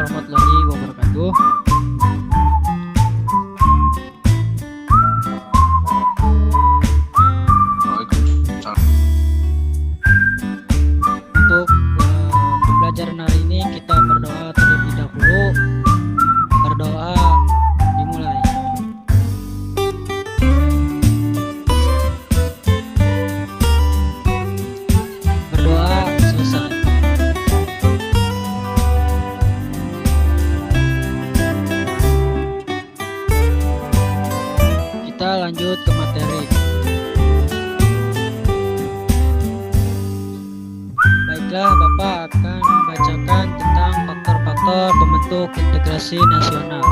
warahmatullahi wabarakatuh. Waalaikumsalam. Untuk pembelajaran hari ini kita berdoa terlebih dahulu. Berdoa dimulai. Berdoa selesai. Kita lanjut ke materi. Baiklah, Bapak akan membacakan tentang faktor-faktor pembentuk integrasi nasional.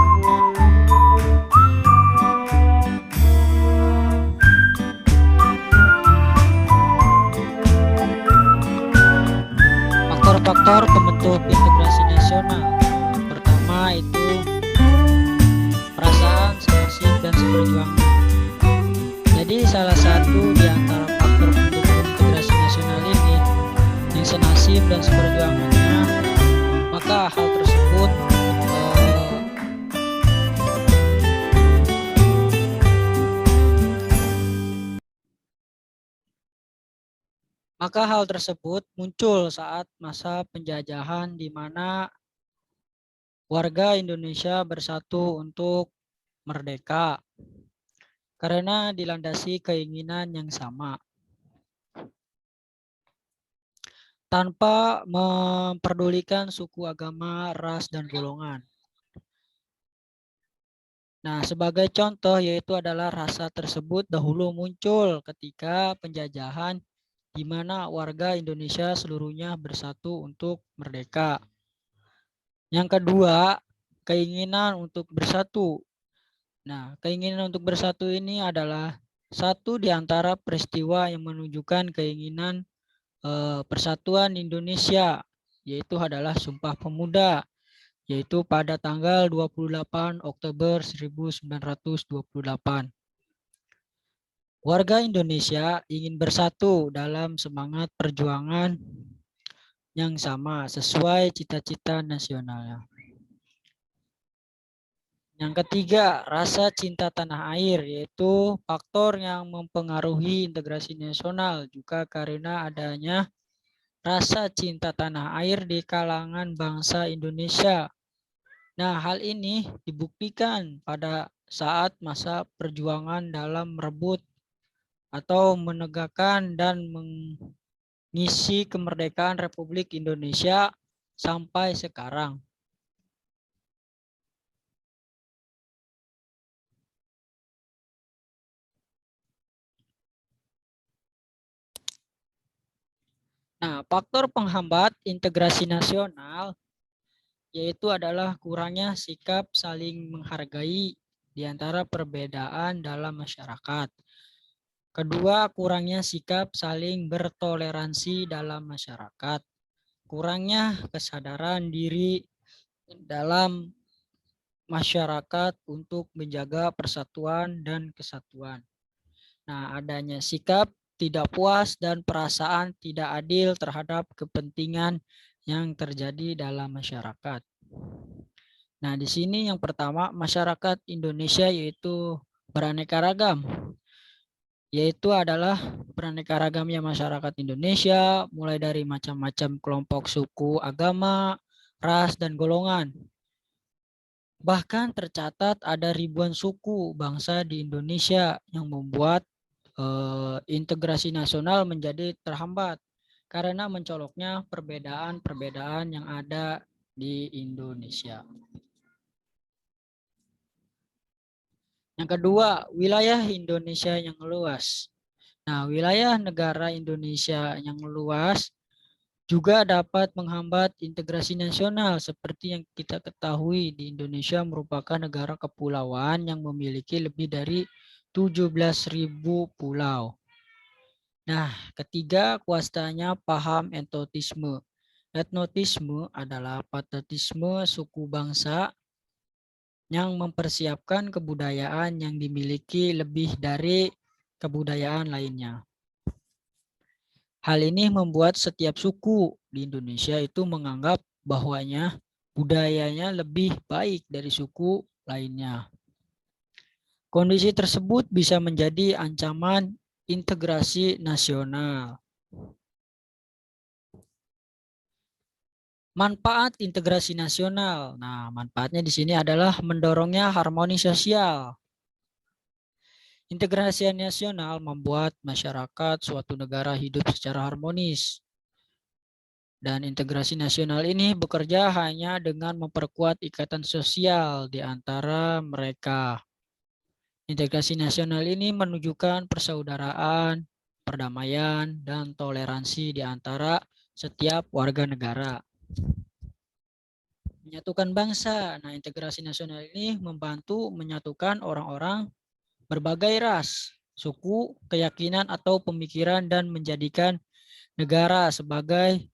Faktor-faktor pembentuk integrasi nasional. Yang pertama itu perasaan, senasib, dan seperjuangan. Jadi salah satu di antara faktor pendukung integrasi nasional ini yang senasib dan seperjuangannya, maka hal tersebut muncul saat masa penjajahan di mana warga Indonesia bersatu untuk merdeka karena dilandasi keinginan yang sama, tanpa memperdulikan suku, agama, ras, dan golongan. Nah, sebagai contoh yaitu adalah rasa tersebut dahulu muncul ketika penjajahan di mana warga Indonesia seluruhnya bersatu untuk merdeka. Yang kedua, keinginan untuk bersatu. Nah, keinginan untuk bersatu ini adalah satu di antara peristiwa yang menunjukkan keinginan persatuan Indonesia, yaitu adalah Sumpah Pemuda, yaitu pada tanggal 28 Oktober 1928. Warga Indonesia ingin bersatu dalam semangat perjuangan yang sama sesuai cita-cita nasionalnya. Yang ketiga, rasa cinta tanah air, yaitu faktor yang mempengaruhi integrasi nasional juga karena adanya rasa cinta tanah air di kalangan bangsa Indonesia. Nah, hal ini dibuktikan pada saat masa perjuangan dalam merebut atau menegakkan dan mengisi kemerdekaan Republik Indonesia sampai sekarang. Nah, faktor penghambat integrasi nasional yaitu adalah kurangnya sikap saling menghargai di antara perbedaan dalam masyarakat. Kedua, kurangnya sikap saling bertoleransi dalam masyarakat. Kurangnya kesadaran diri dalam masyarakat untuk menjaga persatuan dan kesatuan. Nah, adanya sikap tidak puas dan perasaan tidak adil terhadap kepentingan yang terjadi dalam masyarakat. Nah, di sini yang pertama, masyarakat Indonesia yaitu beraneka ragam. Yaitu adalah beraneka ragamnya masyarakat Indonesia, mulai dari macam-macam kelompok suku, agama, ras, dan golongan. Bahkan tercatat ada ribuan suku bangsa di Indonesia yang membuat integrasi nasional menjadi terhambat karena mencoloknya perbedaan-perbedaan yang ada di Indonesia. Yang kedua, wilayah Indonesia yang luas. Nah, wilayah negara Indonesia yang luas juga dapat menghambat integrasi nasional seperti yang kita ketahui di Indonesia merupakan negara kepulauan yang memiliki lebih dari 17.000 pulau. Nah, ketiga, kuasanya paham etnotisme. Etnotisme adalah patriotisme suku bangsa yang mempersiapkan kebudayaan yang dimiliki lebih dari kebudayaan lainnya. Hal ini membuat setiap suku di Indonesia itu menganggap bahwanya budayanya lebih baik dari suku lainnya. Kondisi tersebut bisa menjadi ancaman integrasi nasional. Manfaat integrasi nasional. Nah, manfaatnya di sini adalah mendorongnya harmoni sosial. Integrasi nasional membuat masyarakat suatu negara hidup secara harmonis. Dan integrasi nasional ini bekerja hanya dengan memperkuat ikatan sosial di antara mereka. Integrasi nasional ini menunjukkan persaudaraan, perdamaian, dan toleransi di antara setiap warga negara. Menyatukan bangsa. Nah, integrasi nasional ini membantu menyatukan orang-orang berbagai ras, suku, keyakinan, atau pemikiran dan menjadikan negara sebagai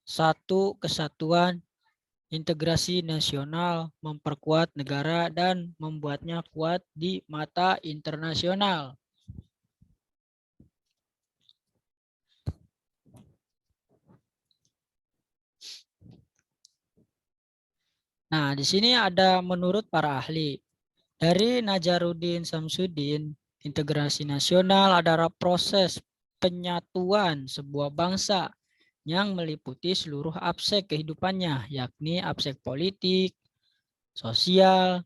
satu kesatuan. Integrasi nasional memperkuat negara dan membuatnya kuat di mata internasional. Nah, di sini ada menurut para ahli. Dari Najaruddin Samsudin, integrasi nasional adalah proses penyatuan sebuah bangsa yang meliputi seluruh aspek kehidupannya, yakni aspek politik, sosial,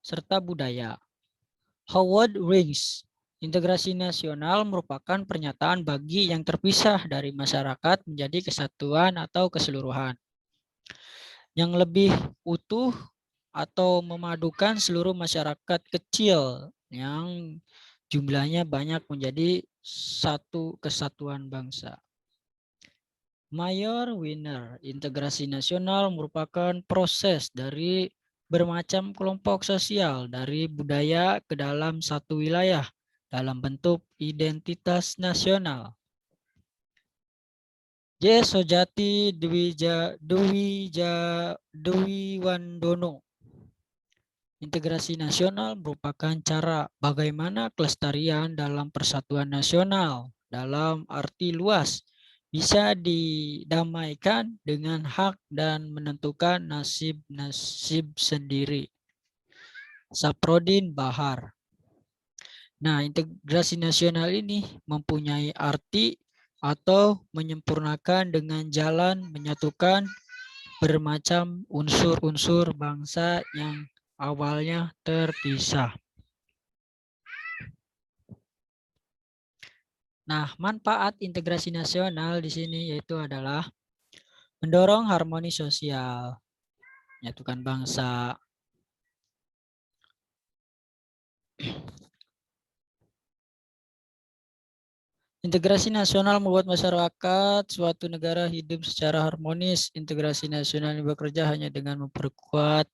serta budaya. Howard Rings, integrasi nasional merupakan pernyataan bagi yang terpisah dari masyarakat menjadi kesatuan atau keseluruhan yang lebih utuh atau memadukan seluruh masyarakat kecil yang jumlahnya banyak menjadi satu kesatuan bangsa. Mayor Winner, integrasi nasional merupakan proses dari bermacam kelompok sosial dari budaya ke dalam satu wilayah dalam bentuk identitas nasional. J. Sojati Dwiwandono. Integrasi nasional merupakan cara bagaimana kelestarian dalam persatuan nasional dalam arti luas bisa didamaikan dengan hak dan menentukan nasib-nasib sendiri. Saprodin Bahar. Nah, integrasi nasional ini mempunyai arti atau menyempurnakan dengan jalan menyatukan bermacam unsur-unsur bangsa yang awalnya terpisah. Nah, manfaat integrasi nasional di sini yaitu adalah mendorong harmoni sosial, menyatukan bangsa, integrasi nasional membuat masyarakat suatu negara hidup secara harmonis. Integrasi nasional yang bekerja hanya dengan memperkuat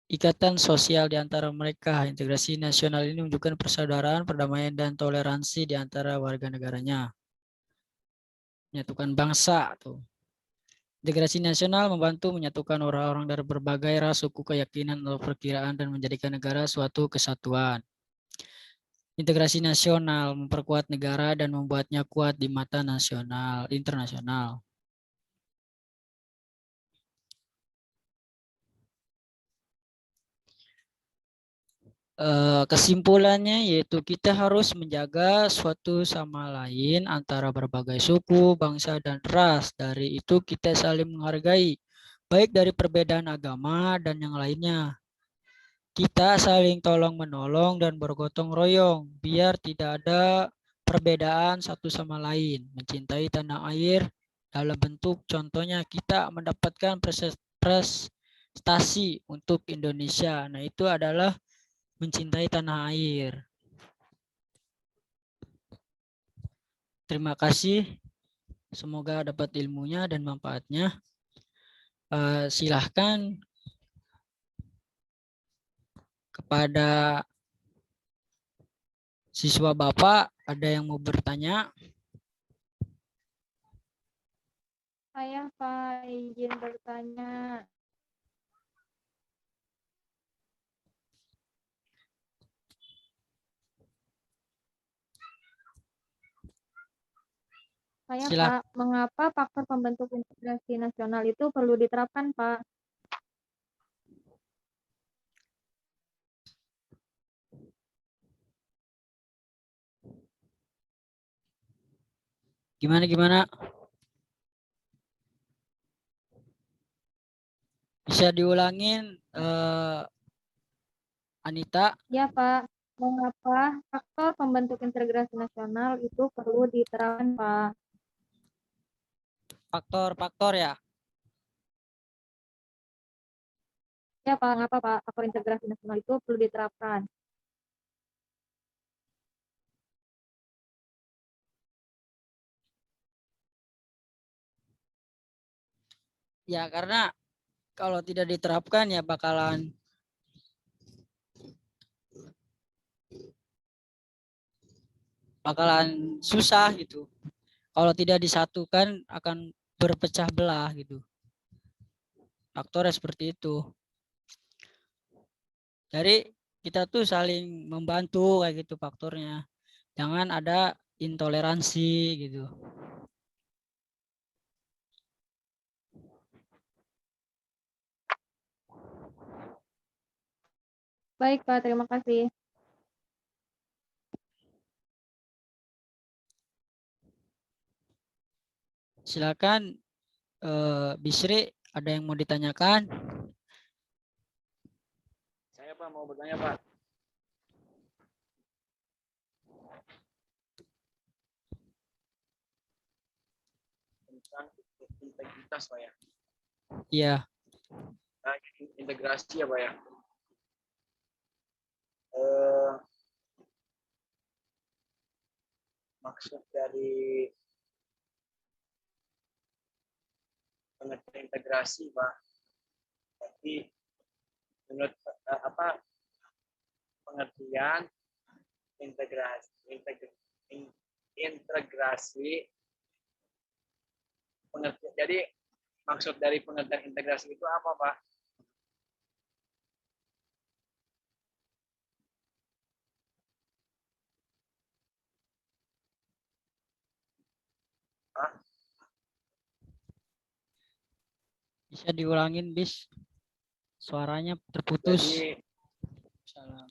ikatan sosial di antara mereka. Integrasi nasional ini menunjukkan persaudaraan, perdamaian, dan toleransi di antara warga negaranya. Menyatukan bangsa tuh. Integrasi nasional membantu menyatukan orang-orang dari berbagai ras, suku, keyakinan, atau perkiraan dan menjadikan negara suatu kesatuan. Integrasi nasional memperkuat negara dan membuatnya kuat di mata internasional. Kesimpulannya yaitu kita harus menjaga suatu sama lain antara berbagai suku, bangsa, dan ras. Dari itu kita saling menghargai, baik dari perbedaan agama dan yang lainnya. Kita saling tolong menolong dan bergotong royong, biar tidak ada perbedaan satu sama lain. Mencintai tanah air dalam bentuk contohnya kita mendapatkan prestasi untuk Indonesia. Nah, itu adalah mencintai tanah air. Terima kasih. Semoga dapat ilmunya dan manfaatnya. Silahkan kepada siswa Bapak, ada yang mau bertanya? Saya Pak izin bertanya. Saya, Silakan. Pak. Mengapa faktor pembentuk integrasi nasional itu perlu diterapkan, Pak? Gimana? Bisa diulangin, Anita? Ya, Pak. Mengapa faktor pembentuk integrasi nasional itu perlu diterapkan, Pak? Faktor-faktor ya. Ya, Pak. Mengapa, Pak, faktor integrasi nasional itu perlu diterapkan? Ya karena kalau tidak diterapkan ya bakalan susah gitu. Kalau tidak disatukan akan berpecah belah gitu. Faktornya seperti itu. Jadi kita tuh saling membantu kayak gitu faktornya. Jangan ada intoleransi gitu. Baik, Pak. Terima kasih. Silakan, Bisri, ada yang mau ditanyakan? Saya Pak mau bertanya Pak. Tentang integritas Pak ya. Iya. Nah, integrasi ya Pak ya. Maksud dari pengertian integrasi Pak. Tapi menurut apa pengertian integrasi pengertian. Jadi maksud dari pengertian integrasi itu apa Pak? Hah? Bisa diulangin, Bis? Suaranya terputus. Jadi Salam.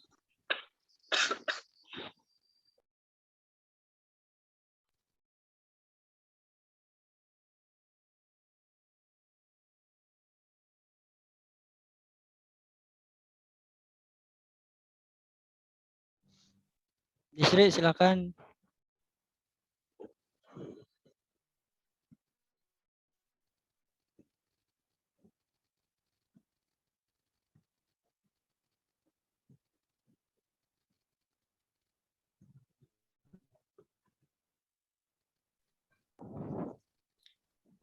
Bisri, silakan.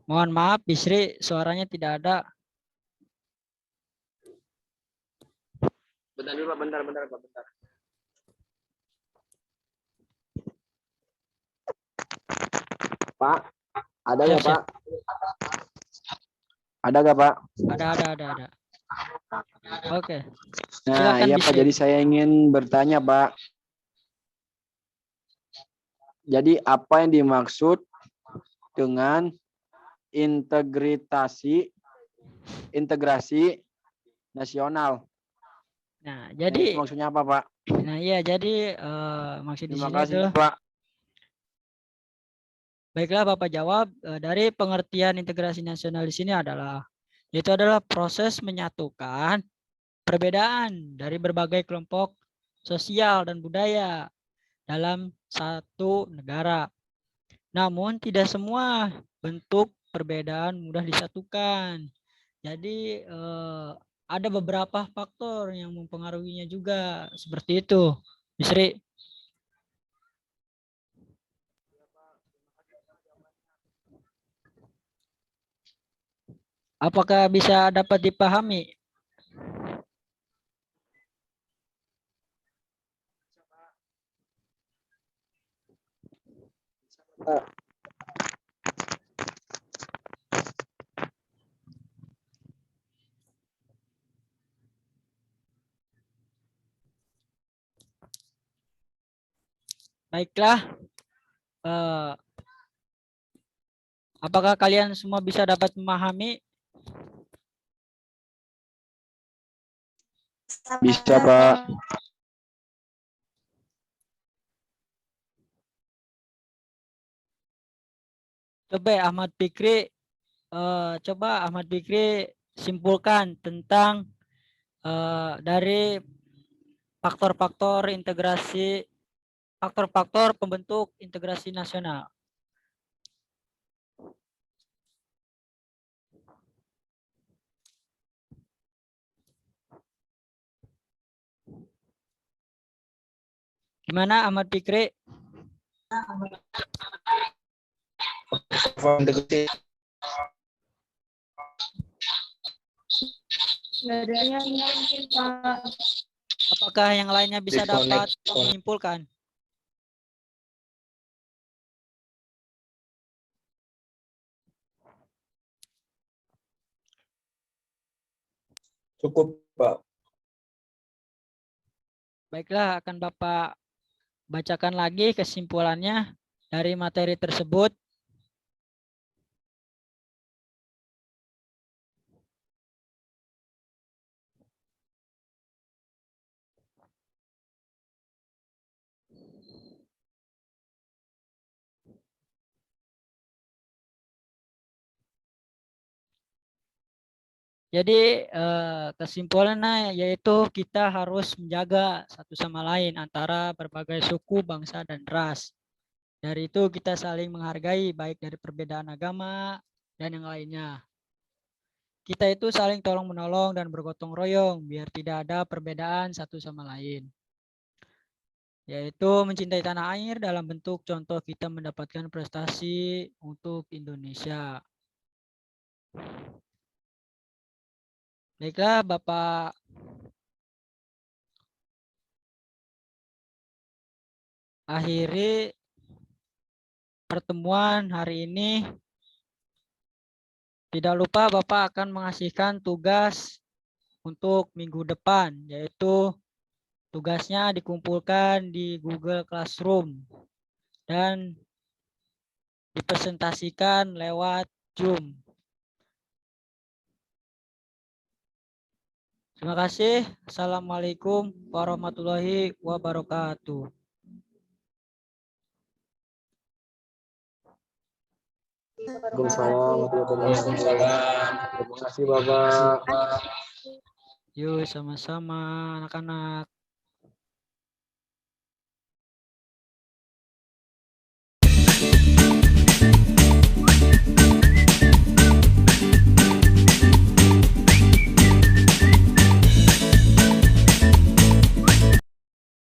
Mohon maaf, Bisri, suaranya tidak ada. bentar dulu Pak, bentar Pak, bentar. Pak, ada nggak Pak? Ada nggak Pak? Ada. Oke. Nah, Silakan, iya Pak. Bisri. Jadi saya ingin bertanya Pak. Jadi apa yang dimaksud dengan integrasi nasional? Nah, Nah, jadi itu maksudnya apa Pak? maksud di Terima sini kasih adalah, Pak. baiklah Bapak jawab, dari pengertian integrasi nasional di sini adalah proses menyatukan perbedaan dari berbagai kelompok sosial dan budaya dalam satu negara. Namun tidak semua bentuk perbedaan mudah disatukan. Jadi ada beberapa faktor yang mempengaruhinya juga seperti itu. Bisri, apakah bisa dapat dipahami? Baiklah, Apakah kalian semua bisa dapat memahami? Bisa, Pak. Coba Ahmad Fikri simpulkan tentang dari faktor-faktor pembentuk integrasi nasional. Gimana Ahmad Fikri? Nggak ada yang mungkin, Pak. Apakah yang lainnya bisa dapat menyimpulkan? Cukup, Pak. Baiklah, akan Bapak bacakan lagi kesimpulannya dari materi tersebut. Jadi kesimpulannya yaitu kita harus menjaga satu sama lain antara berbagai suku, bangsa, dan ras. Dari itu kita saling menghargai baik dari perbedaan agama dan yang lainnya. Kita itu saling tolong menolong dan bergotong royong biar tidak ada perbedaan satu sama lain. Yaitu mencintai tanah air dalam bentuk contoh kita mendapatkan prestasi untuk Indonesia. Baiklah Bapak akhiri pertemuan hari ini. Tidak lupa Bapak akan mengasihkan tugas untuk minggu depan, yaitu tugasnya dikumpulkan di Google Classroom dan dipresentasikan lewat Zoom. Terima kasih. Assalamualaikum warahmatullahi wabarakatuh. Waalaikumsalam warahmatullahi wabarakatuh. Terima kasih, Bapak. Yuk sama-sama anak-anak.